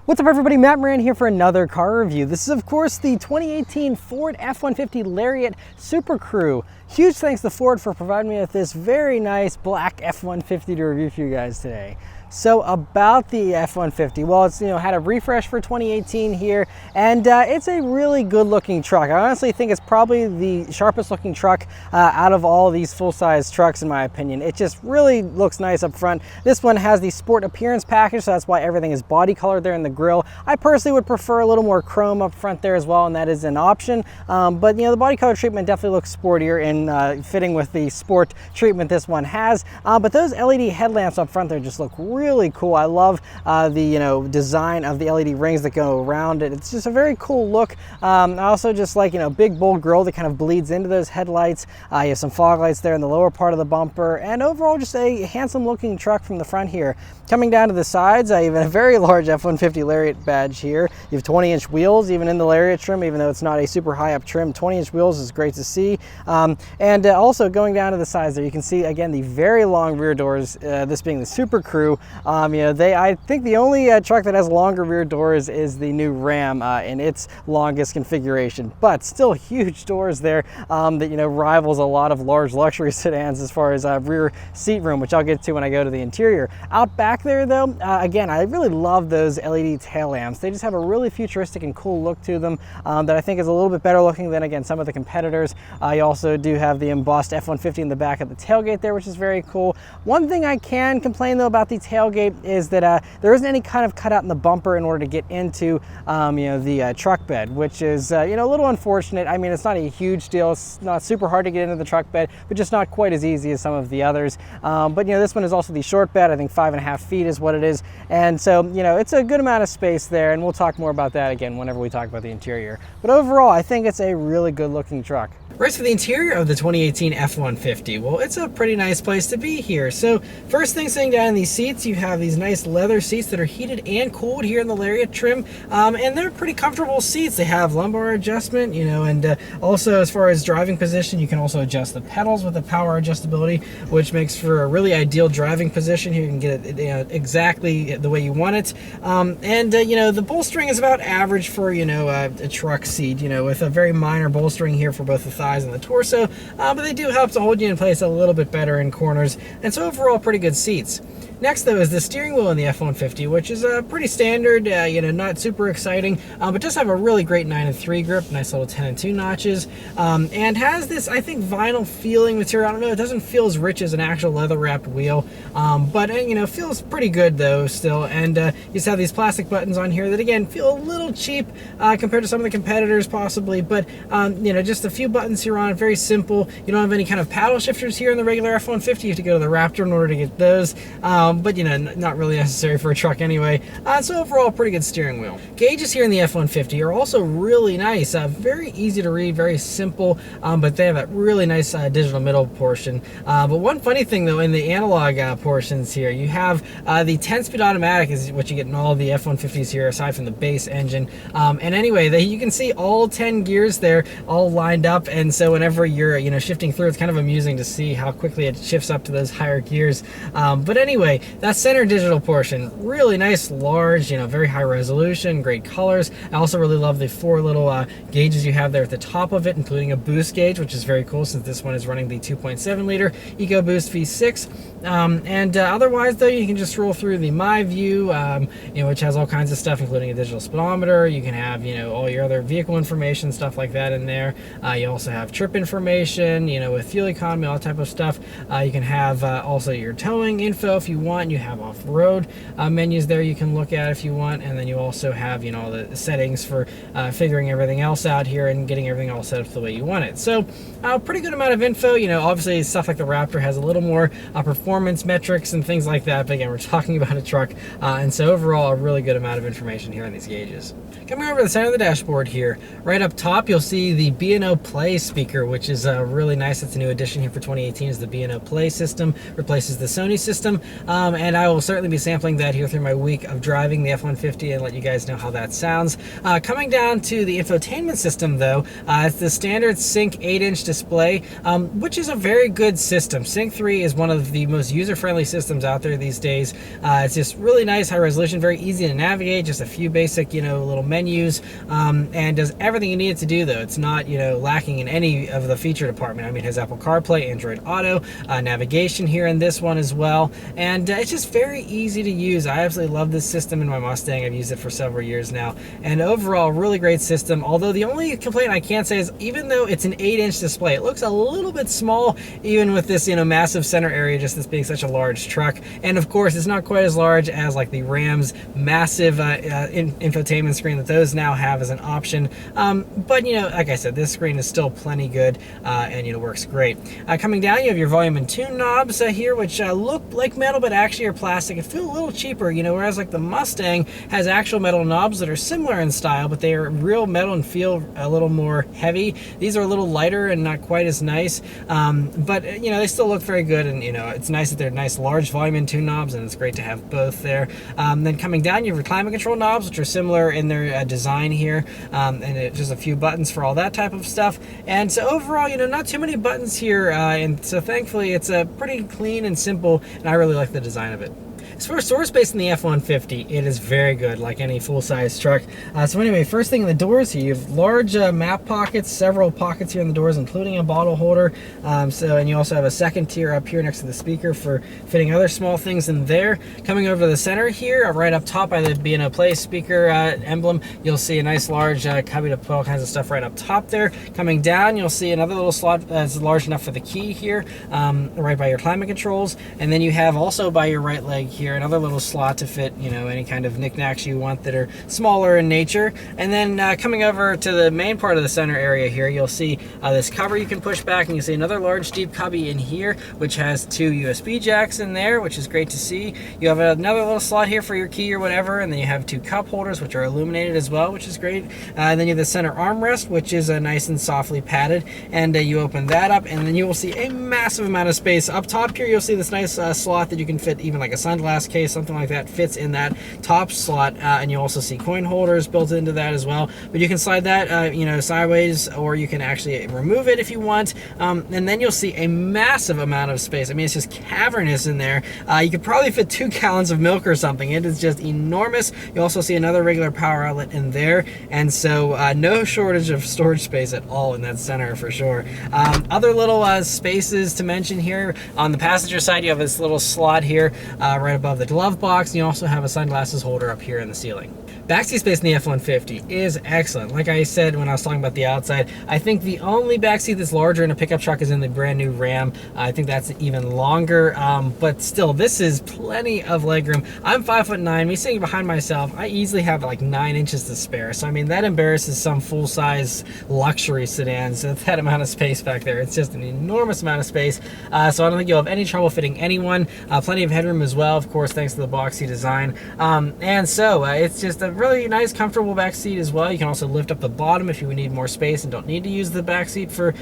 What's up everybody, Matt Maran here for another car review. This is of course the 2018 Ford F-150 Lariat SuperCrew. Huge thanks to Ford for providing me with this very nice black F-150 to review for you guys today. So about the F-150, well, it's had a refresh for 2018 here, and it's a really good looking truck. I honestly think it's probably the sharpest looking truck out of all these full-size trucks in my opinion. It just really looks nice up front. This one has the sport appearance package, so that's why everything is body colored there in the grille. I personally would prefer a little more chrome up front there as well, and that is an option. But the body color treatment definitely looks sportier and fitting with the sport treatment this one has. But those LED headlamps up front there just look really cool. I love the design of the LED rings that go around it. It's just a very cool look. I also just like big bold grille that kind of bleeds into those headlights. You have some fog lights there in the lower part of the bumper, and overall just a handsome looking truck from the front here. Coming down to the sides, even a very large F-150 Lariat badge here. You have 20-inch wheels even in the Lariat trim, even though it's not a super high up trim. 20-inch wheels is great to see. And also going down to the sides there, you can see again the very long rear doors, this being the SuperCrew. I think the only truck that has longer rear doors is the new Ram in its longest configuration, but still huge doors there that rivals a lot of large luxury sedans as far as rear seat room, which I'll get to when I go to the interior. Out back there though, again, I really love those LED tail lamps. They just have a really futuristic and cool look to them that I think is a little bit better looking than again some of the competitors. You also do have the embossed F-150 in the back of the tailgate there, which is very cool. One thing I can complain though about the tailgate is that there isn't any kind of cutout in the bumper in order to get into the truck bed, which is a little unfortunate. I mean, it's not a huge deal. It's not super hard to get into the truck bed, but just not quite as easy as some of the others. But this one is also the short bed. I think 5.5 feet is what it is, and so it's a good amount of space there, and we'll talk more about that again whenever we talk about the interior. But overall, I think it's a really good looking truck. Right, so the interior of the 2018 F-150, well, it's a pretty nice place to be here. So first thing, sitting down in these seats, you have these nice leather seats that are heated and cooled here in the Lariat trim, and they're pretty comfortable seats. They have lumbar adjustment, and also as far as driving position, you can also adjust the pedals with the power adjustability, which makes for a really ideal driving position. Here you can get it exactly the way you want it, the bolstering is about average for a truck seat, with a very minor bolstering here for both the thighs and the torso, but they do help to hold you in place a little bit better in corners, and so overall pretty good seats. Next though is the steering wheel in the F-150, which is pretty standard, not super exciting, but does have a really great 9/3 grip, nice little 10/2 notches, and has this, I think, vinyl feeling material. I don't know, it doesn't feel as rich as an actual leather wrapped wheel, but feels pretty good though still, and you just have these plastic buttons on here that again feel a little cheap compared to some of the competitors possibly, but just a few buttons here on it, very simple. You don't have any kind of paddle shifters here in the regular F-150. You have to go to the Raptor in order to get those. But not really necessary for a truck anyway. So overall, pretty good steering wheel. Gauges here in the F-150 are also really nice, very easy to read, very simple, but they have that really nice digital middle portion. But one funny thing though, in the analog portions here, you have the 10-speed automatic is what you get in all the F-150s here, aside from the base engine. And anyway, you can see all 10 gears there, all lined up, and so whenever you're shifting through, it's kind of amusing to see how quickly it shifts up to those higher gears. But anyway, that center digital portion, really nice, large, very high resolution, great colors. I also really love the 4 little gauges you have there at the top of it, including a boost gauge, which is very cool since this one is running the 2.7 liter EcoBoost V6. Otherwise though, you can just roll through the My View, which has all kinds of stuff, including a digital speedometer. You can have, all your other vehicle information, stuff like that in there. You also have trip information, with fuel economy, all that type of stuff. You can have also your towing info if you want. You have off-road menus there you can look at if you want, and then you also have all the settings for figuring everything else out here and getting everything all set up the way you want it. So pretty good amount of info. Obviously stuff like the Raptor has a little more performance metrics and things like that, but again, we're talking about a truck, and so overall a really good amount of information here on these gauges. Coming over to the center of the dashboard here, right up top you'll see the B&O Play speaker, which is really nice. It's a new addition here for 2018, is the B&O Play system, replaces the Sony system. and I will certainly be sampling that here through my week of driving the F-150 and let you guys know how that sounds. Coming down to the infotainment system though, it's the standard Sync 8-inch display, which is a very good system. Sync 3 is one of the most user-friendly systems out there these days. It's just really nice, high resolution, very easy to navigate, just a few basic, little menus, and does everything you need it to do though. It's not, lacking in any of the feature department. I mean, it has Apple CarPlay, Android Auto, navigation here in this one as well, and it's just very easy to use. I absolutely love this system in my Mustang. I've used it for several years now, and overall, really great system. Although the only complaint I can say is, even though it's an 8-inch display, it looks a little bit small, even with this, massive center area, just this being such a large truck. And of course, it's not quite as large as like the Ram's massive infotainment screen that those now have as an option. But like I said, this screen is still plenty good, and works great. Coming down, you have your volume and tune knobs here, which look like metal, but actually are plastic. It feels a little cheaper, whereas like the Mustang has actual metal knobs that are similar in style, but they are real metal and feel a little more heavy. These are a little lighter and not quite as nice, but they still look very good, and it's nice that they're nice large volume and tune knobs, and it's great to have both there. Then coming down, you have your climate control knobs, which are similar in their design here, and just a few buttons for all that type of stuff. And so overall, not too many buttons here, and so thankfully it's pretty clean and simple, and I really like the design of it. As far as storage space in the F-150, it is very good, like any full-size truck. So anyway, first thing in the doors here, you have large map pockets, several pockets here in the doors, including a bottle holder. And you also have a second tier up here next to the speaker for fitting other small things in there. Coming over to the center here, right up top by the B&O Play speaker emblem, you'll see a nice large cubby to put all kinds of stuff right up top there. Coming down, you'll see another little slot that's large enough for the key here, right by your climate controls. And then you have also by your right leg here another little slot to fit any kind of knickknacks you want that are smaller in nature. And then coming over to the main part of the center area here, you'll see this cover you can push back, and you see another large deep cubby in here, which has 2 USB jacks in there, which is great to see. You have another little slot here for your key or whatever, and then you have 2 cup holders, which are illuminated as well, which is great. And then you have the center armrest, which is nice and softly padded, and you open that up, and then you will see a massive amount of space. Up top here, you'll see this nice slot that you can fit even like a sunglass case, something like that fits in that top slot, and you also see coin holders built into that as well. But you can slide that sideways, or you can actually remove it if you want, and then you'll see a massive amount of space. I mean, it's just cavernous in there. You could probably fit 2 gallons of milk or something. It is just enormous. You also see another regular power outlet in there, and so no shortage of storage space at all in that center for sure. Other little spaces to mention here, on the passenger side you have this little slot here right above the glove box, and you also have a sunglasses holder up here in the ceiling. Backseat space in the F-150 is excellent. Like I said when I was talking about the outside, I think the only backseat that's larger in a pickup truck is in the brand new Ram. I think that's even longer, but still, this is plenty of legroom. I'm 5'9", me sitting behind myself, I easily have like 9 inches to spare. So I mean, that embarrasses some full-size luxury sedans, that amount of space back there. It's just an enormous amount of space. So I don't think you'll have any trouble fitting anyone. Plenty of headroom as well, of course, thanks to the boxy design. And so it's just a really nice, comfortable back seat as well. You can also lift up the bottom if you need more space and don't need to use the back seat for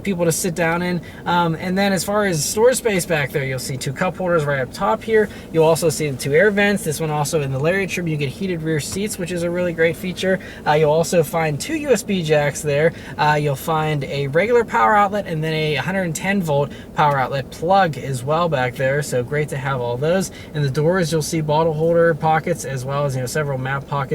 people to sit down in. And then as far as storage space back there, you'll see 2 cup holders right up top here. You'll also see the 2 air vents. This one also in the Lariat trim, you get heated rear seats, which is a really great feature. You'll also find 2 USB jacks there. You'll find a regular power outlet and then a 110 volt power outlet plug as well back there. So great to have all those. In the doors, you'll see bottle holder pockets as well as several map pockets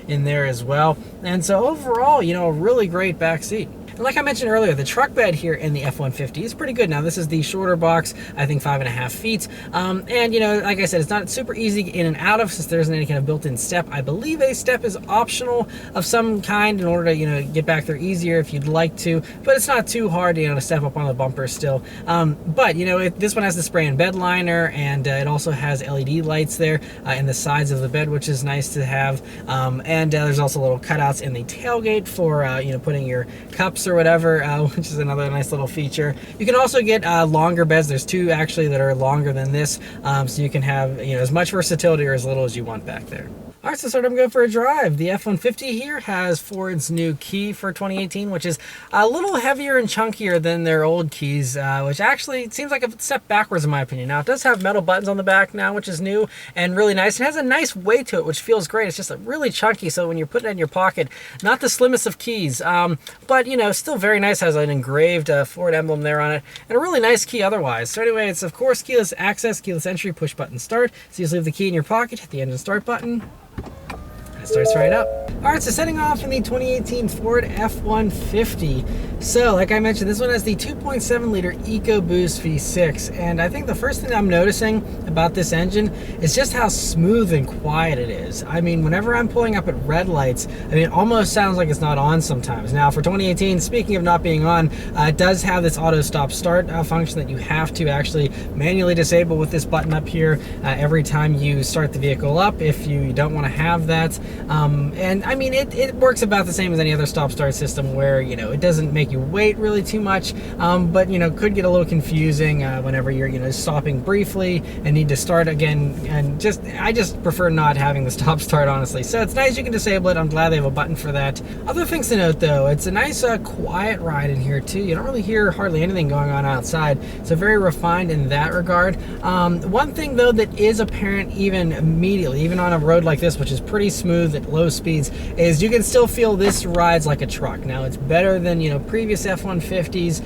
in there as well. And so overall, a really great back seat. And like I mentioned earlier, the truck bed here in the F-150 is pretty good. Now, this is the shorter box, I think 5.5 feet. And, like I said, it's not super easy in and out of since there isn't any kind of built-in step. I believe a step is optional of some kind in order to, get back there easier if you'd like to. But it's not too hard, to step up on the bumper still. But, this one has the spray-in bed liner, and it also has LED lights there in the sides of the bed, which is nice to have. And there's also little cutouts in the tailgate for, putting your cups or whatever, which is another nice little feature. You can also get longer beds. There's 2 actually that are longer than this, so you can have as much versatility or as little as you want back there. All right, so start, I'm going for a drive. The F-150 here has Ford's new key for 2018, which is a little heavier and chunkier than their old keys, which actually seems like a step backwards in my opinion. Now, it does have metal buttons on the back now, which is new and really nice. It has a nice weight to it, which feels great. It's just really chunky, so when you're putting it in your pocket, not the slimmest of keys, but, you know, still very nice. Has an engraved Ford emblem there on it, and a really nice key otherwise. So anyway, it's, of course, keyless access, keyless entry, push button start. So you just leave the key in your pocket, hit the engine start button, it starts right up. All right, so setting off in the 2018 Ford F-150. So, like I mentioned, this one has the 2.7 liter EcoBoost V6, and I think the first thing I'm noticing about this engine is just how smooth and quiet it is. I mean, whenever I'm pulling up at red lights, I mean, it almost sounds like it's not on sometimes. Now, for 2018, speaking of not being on, it does have this auto stop start function that you have to actually manually disable with this button up here every time you start the vehicle up if you don't want to have that. And I mean, it works about the same as any other stop-start system where, you know, it doesn't make you wait really too much, but, you know, could get a little confusing whenever you're, you know, stopping briefly and need to start again. And I just prefer not having the stop-start, honestly. So it's nice you can disable it. I'm glad they have a button for that. Other things to note, though, it's a nice quiet ride in here, too. You don't really hear hardly anything going on outside, so very refined in that regard. One thing, though, that is apparent even immediately, even on a road like this, which is pretty smooth at low speeds, is you can still feel this rides like a truck. Now, it's better than, you know, previous F-150s,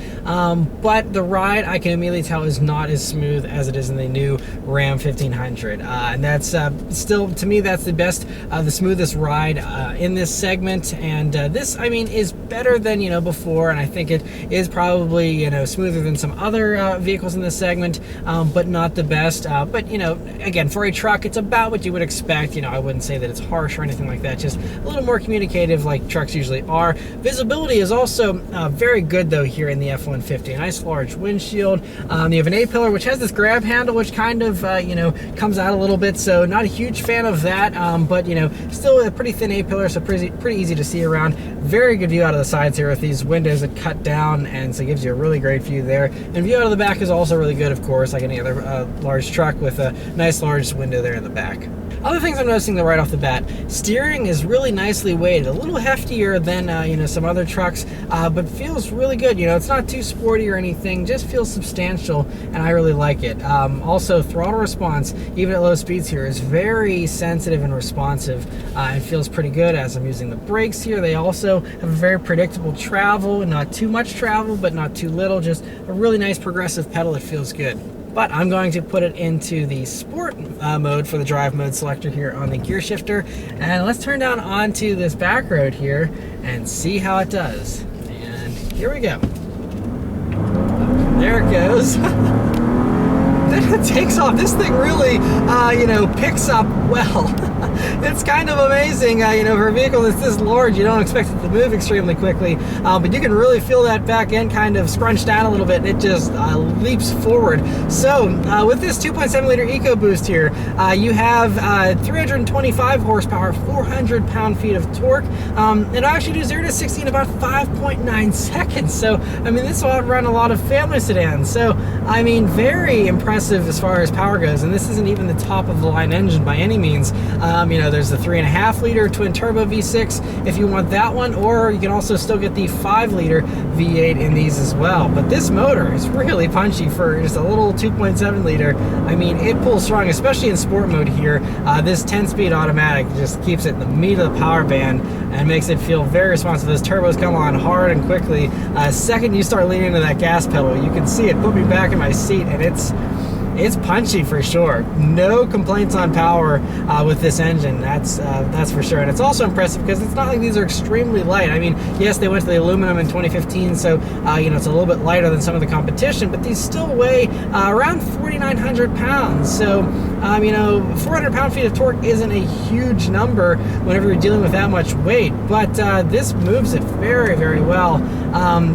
but the ride, I can immediately tell, is not as smooth as it is in the new Ram 1500, and that's still, to me, that's the best, the smoothest ride in this segment. And this, I mean, is better than, you know, before, and I think it is probably, you know, smoother than some other vehicles in this segment, but not the best. But, you know, again, for a truck, it's about what you would expect. You know, I wouldn't say that it's harsh or anything like that, just a little more communicative like trucks usually are. Visibility is also very good, though, here in the F-150. A nice large windshield. You have an A-pillar, which has this grab handle, which kind of, you know, comes out a little bit, so not a huge fan of that, but, you know, still a pretty thin A-pillar, so pretty easy to see around. Very good view out of the sides here with these windows that cut down, and so it gives you a really great view there. And view out of the back is also really good, of course, like any other large truck, with a nice large window there in the back. Other things I'm noticing, though, right off the bat, steering is really nicely weighted, a little heftier than you know, some other trucks, but feels really good. You know, it's not too sporty or anything, just feels substantial, and I really like it. Also, throttle response, even at low speeds here, is very sensitive and responsive, and feels pretty good as I'm using the brakes here. They also have a very predictable travel, not too much travel, but not too little, just a really nice progressive pedal that feels good. But I'm going to put it into the sport mode for the drive mode selector here on the gear shifter. And let's turn down onto this back road here and see how it does. And here we go. There it goes. Then it takes off. This thing really, you know, picks up well. It's kind of amazing, you know, for a vehicle that's this large, you don't expect it to move extremely quickly, but you can really feel that back end kind of scrunch down a little bit, and it just leaps forward. So with this 2.7 liter EcoBoost here, you have 325 horsepower, 400 pound-feet of torque. It'll actually do 0 to 60 in about 5.9 seconds. So, I mean, this will outrun a lot of family sedans. So, I mean, very impressive as far as power goes, and this isn't even the top of the line engine by any means. You know, there's the 3.5 liter twin turbo V6 if you want that one, or you can also still get the 5 liter V8 in these as well. But this motor is really punchy for just a little 2.7 liter. I mean, it pulls strong, especially in sport mode here. This 10-speed automatic just keeps it in the meat of the power band and makes it feel very responsive. Those turbos come on hard and quickly. Second you start leaning into that gas pedal, you can see it put me back in my seat, and it's punchy for sure. No complaints on power with this engine, that's for sure. And it's also impressive because it's not like these are extremely light. I mean, yes, they went to the aluminum in 2015, so you know, it's a little bit lighter than some of the competition, but these still weigh around 4,900 pounds. So you know, 400 pound-feet of torque isn't a huge number whenever you're dealing with that much weight, but this moves it very, very well.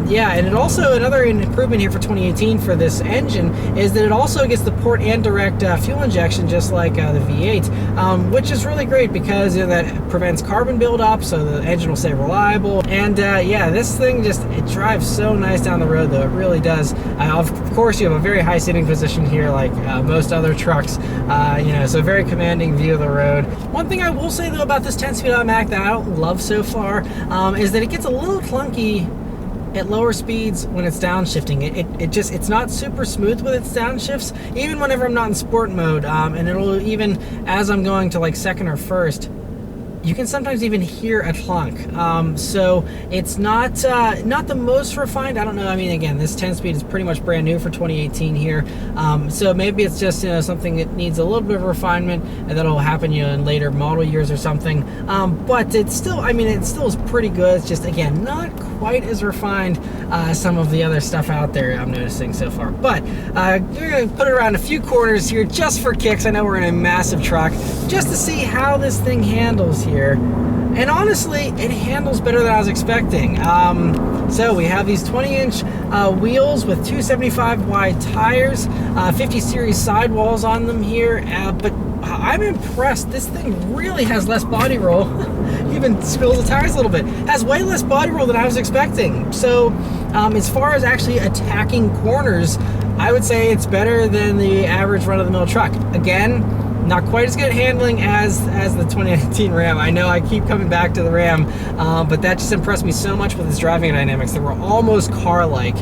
Yeah, and it also, another improvement here for 2018 for this engine is that it also gets the port and direct fuel injection, just like the V8, which is really great because, you know, that prevents carbon buildup, so the engine will stay reliable. And yeah, this thing just, it drives so nice down the road, though. It really does. Of course, you have a very high sitting position here, like most other trucks, you know, so very commanding view of the road. One thing I will say though about this 10-speed automatic that I don't love so far is that it gets a little clunky at lower speeds when it's downshifting. It's not super smooth with its downshifts, even whenever I'm not in sport mode, and it'll even as I'm going to like second or first, you can sometimes even hear a clunk. So it's not the most refined. I don't know. I mean, again, this 10-speed is pretty much brand new for 2018 here. So maybe it's just, you know, something that needs a little bit of refinement, and that'll happen, you know, in later model years or something. But it's still, I mean, it still is pretty good. It's just, again, not quite as refined as some of the other stuff out there I'm noticing so far. But we're gonna put it around a few corners here just for kicks. I know we're in a massive truck, just to see how this thing handles here. And honestly, it handles better than I was expecting. So we have these 20-inch wheels with 275 wide tires, 50 series sidewalls on them here, but I'm impressed. This thing really has less body roll. Even spills the tires a little bit. Has way less body roll than I was expecting. So as far as actually attacking corners, I would say it's better than the average run-of-the-mill truck. Again, not quite as good at handling as the 2019 Ram. I know I keep coming back to the Ram, but that just impressed me so much with its driving dynamics. They were almost car-like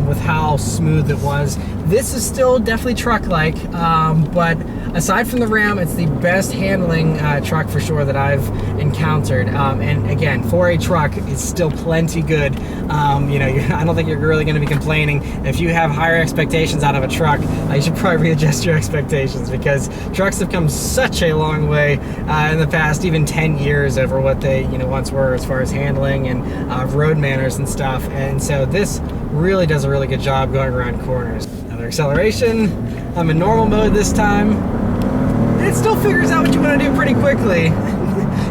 with how smooth it was. This is still definitely truck-like, but aside from the Ram, it's the best handling truck for sure that I've encountered. And again, for a truck, it's still plenty good. You know, I don't think you're really going to be complaining. If you have higher expectations out of a truck, you should probably readjust your expectations, because trucks have come such a long way in the past, even 10 years over what they, you know, once were as far as handling and road manners and stuff. And so this really does a really good job going around corners. Another acceleration. I'm in normal mode this time. And it still figures out what you want to do pretty quickly.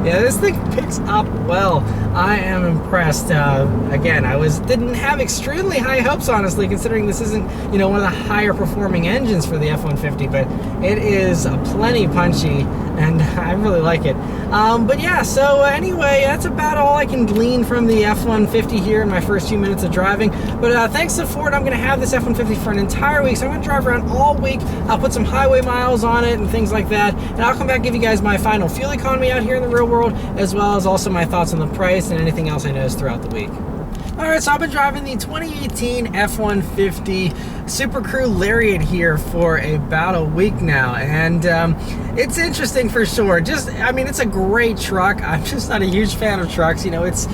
Yeah, this thing picks up well. I am impressed. Again, didn't have extremely high hopes, honestly, considering this isn't, you know, one of the higher performing engines for the F-150, but it is plenty punchy, and I really like it. But yeah, so anyway, that's about all I can glean from the F-150 here in my first few minutes of driving. But thanks to Ford, I'm going to have this F-150 for an entire week, so I'm going to drive around all week. I'll put some highway miles on it and things like that, and I'll come back and give you guys my final fuel economy out here in the real world, as well as also my thoughts on the price and anything else I noticed throughout the week. Alright, so I've been driving the 2018 F-150 SuperCrew Lariat here for about a week now, and it's interesting for sure. I mean, it's a great truck. I'm just not a huge fan of trucks. You know, it's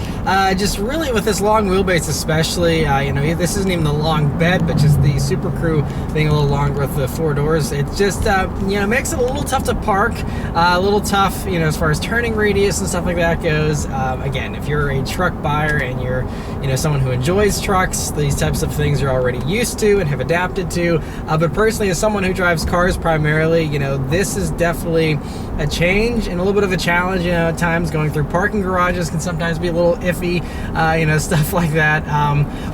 just really with this long wheelbase especially, you know, this isn't even the long bed, but just the SuperCrew being a little longer with the 4 doors, it just, you know, makes it a little tough to park, a little tough, you know, as far as turning radius and stuff like that goes. Again, if you're a truck buyer and you're, you know, someone who enjoys trucks, these types of things you're already used to and have adapted to. But personally, as someone who drives cars primarily, you know, this is definitely a change and a little bit of a challenge. You know, at times going through parking garages can sometimes be a little iffy, you know, stuff like that.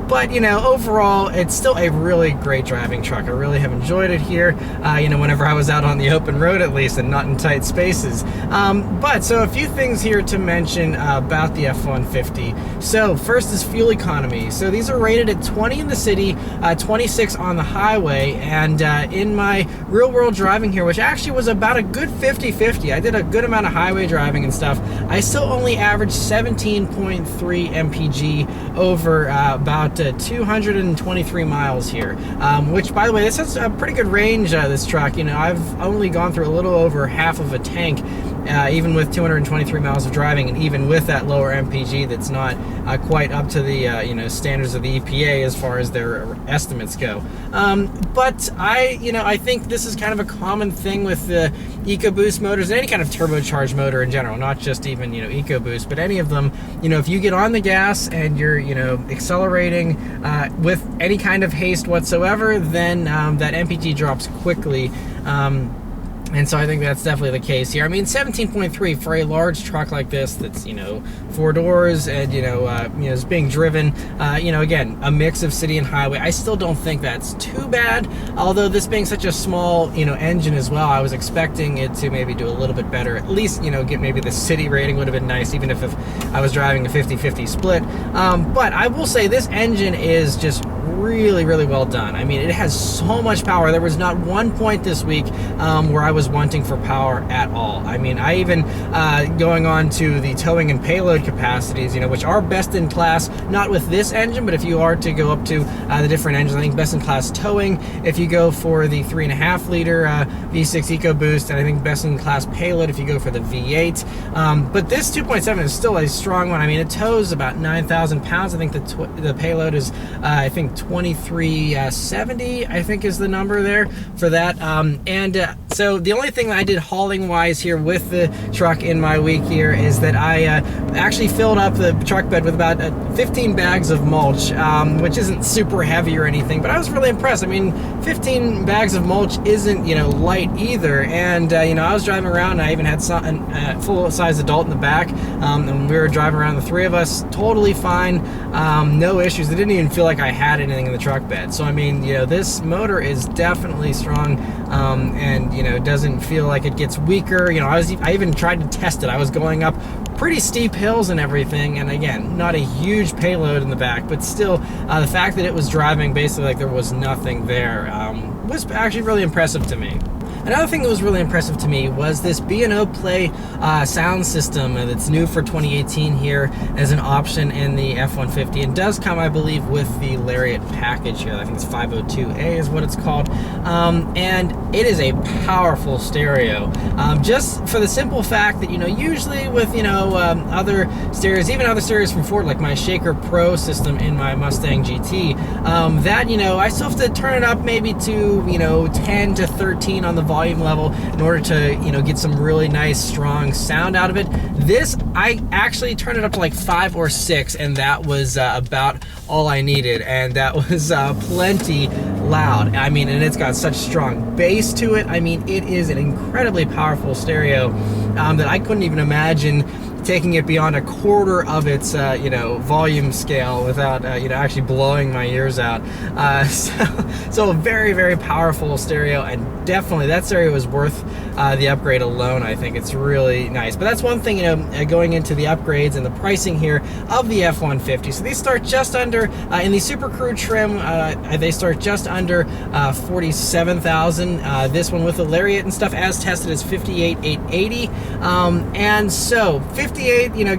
But, you know, overall, it's still a really great driving truck. I really have enjoyed it here, you know, whenever I was out on the open road at least and not in tight spaces. But so a few things here to mention about the F-150. So first is fuel economy. So these are rated at 20 in the city, 26 on the highway, and in my real world driving here, which actually was about a good 50-50, I did a good amount of highway driving and stuff, I still only averaged 17.3 mpg over about 223 miles here, which, by the way, this has a pretty good range, this truck. You know, I've only gone through a little over half of a tank, even with 223 miles of driving, and even with that lower MPG that's not quite up to the you know, standards of the EPA as far as their estimates go. But I think this is kind of a common thing with the EcoBoost motors, any kind of turbocharged motor in general, not just even, you know, EcoBoost, but any of them. You know, if you get on the gas and you're, you know, accelerating with any kind of haste whatsoever, then that MPG drops quickly. And so I think that's definitely the case here. I mean, 17.3 for a large truck like this that's, you know, 4 doors and, you know, is being driven, you know, again, a mix of city and highway. I still don't think that's too bad, although this being such a small, you know, engine as well, I was expecting it to maybe do a little bit better. At least, you know, get maybe the city rating would have been nice, even if I was driving a 50-50 split. But I will say this engine is just really, really well done. I mean, it has so much power. There was not one point this week where I was wanting for power at all. I mean, I even, going on to the towing and payload capacities, which are best in class, not with this engine, but if you are to go up to the different engines, I think best in class towing, if you go for the 3.5 liter V6 EcoBoost, and I think best in class payload if you go for the V8. But this 2.7 is still a strong one. I mean, it tows about 9,000 pounds. I think the payload is, I think 2370, I think is the number there for that. So the only thing that I did hauling wise here with the truck in my week here is that I actually filled up the truck bed with about 15 bags of mulch, which isn't super heavy or anything, but I was really impressed. I mean, 15 bags of mulch isn't, light either. And, I was driving around, and I even had a full-size adult in the back, and we were driving around, the three of us, totally fine, no issues. It didn't even feel like I had anything in the truck bed. So, I mean, this motor is definitely strong, and, it doesn't feel like it gets weaker. I even tried to test it. I was going up pretty steep hills and everything, and again, not a huge payload in the back, but still, the fact that it was driving basically like there was nothing there was actually really impressive to me. Another thing that was really impressive to me was this B&O Play sound system that's new for 2018 here as an option in the F-150. It does come, I believe, with the Lariat package here. I think it's 502A is what it's called. And it is a powerful stereo. Just for the simple fact that, usually with, other stereos, even other stereos from Ford, like my Shaker Pro system in my Mustang GT, that, I still have to turn it up maybe to, 10 to 13 on the volume level in order to get some really nice strong sound out of it. This, I actually turned it up to like 5 or 6, and that was about all I needed, and that was plenty loud. I mean, and it's got such strong bass to it. I mean, it is an incredibly powerful stereo that I couldn't even imagine taking it beyond a quarter of its volume scale without actually blowing my ears out. So a very, very powerful stereo, and definitely that stereo is worth the upgrade alone. I think it's really nice. But that's one thing, going into the upgrades and the pricing here of the F-150. So these start just under in the SuperCrew trim. They start just under 47,000. This one with the Lariat and stuff as tested is 58,880. And so 58,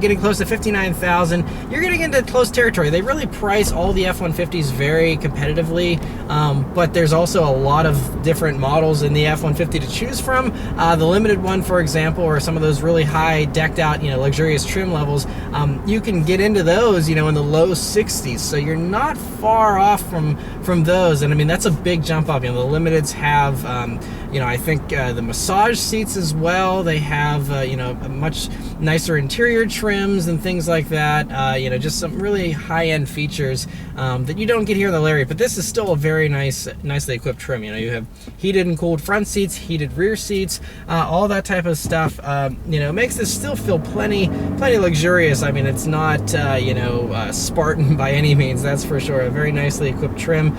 getting close to 59,000, you're getting into close territory. They really price all the F-150s very competitively, but there's also a lot of different models in the F-150 to choose from. The limited one, for example, or some of those really high decked out, luxurious trim levels, you can get into those, in the low 60s. So you're not far off from those. And I mean, that's a big jump up. The limiteds have, I think the massage seats as well. They have, a much nicer interior trims and things like that. Just some really high-end features that you don't get here in the Lariat. But this is still a very nicely equipped trim. You have heated and cooled front seats, heated rear seats, all that type of stuff. Makes this still feel plenty luxurious. I mean, it's not Spartan by any means, that's for sure. A very nicely equipped trim.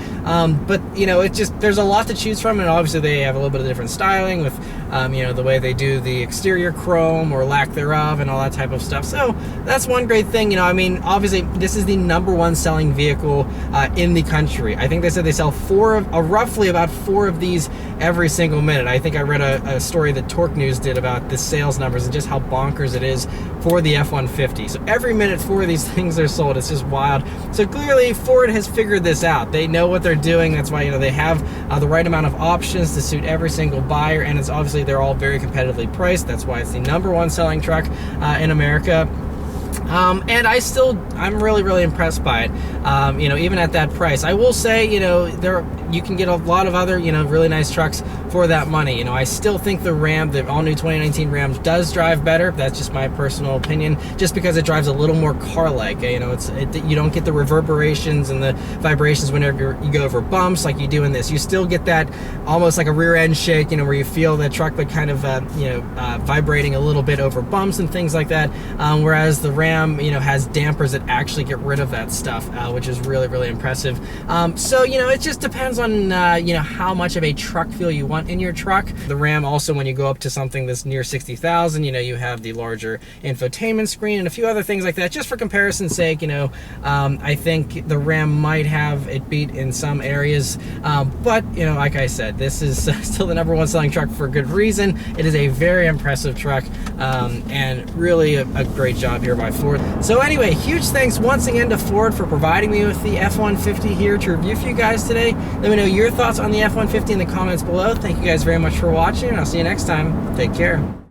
But there's a lot to choose from, and obviously they have a little bit of different styling with the way they do the exterior chrome or lack thereof and all that type of stuff. So that's one great thing. Obviously this is the #1 selling vehicle in the country. I think they said they sell roughly about 4 of these every single minute. I think I read a story that Torque News did about the sales numbers and just how bonkers it is for the F-150. So every minute 4 of these things are sold. It's just wild. So clearly Ford has figured this out. They know what they're doing. That's why they have the right amount of options to suit every single buyer, and it's obviously they're all very competitively priced. That's why it's the #1 selling truck in America. And I'm really, really impressed by it. Even at that price, I will say, you can get a lot of other, really nice trucks for that money. I still think the Ram, the all-new 2019 Ram, does drive better. That's just my personal opinion, just because it drives a little more car-like. You don't get the reverberations and the vibrations whenever you go over bumps like you do in this. You still get that almost like a rear-end shake, where you feel the truck but kind of, vibrating a little bit over bumps and things like that. Whereas the Ram, has dampers that actually get rid of that stuff, which is really, really impressive. So, it just depends depends on you know, how much of a truck feel you want in your truck. The Ram also, when you go up to something that's near 60,000, you know, you have the larger infotainment screen and a few other things like that. Just for comparison's sake, you know, I think the Ram might have it beat in some areas, but you know, like I said, this is still the #1 selling truck for a good reason. It is a very impressive truck, and really a great job here by Ford. So anyway, huge thanks once again to Ford for providing me with the F-150 here to review for you guys today. Let me know your thoughts on the F-150 in the comments below. Thank you guys very much for watching, and I'll see you next time. Take care.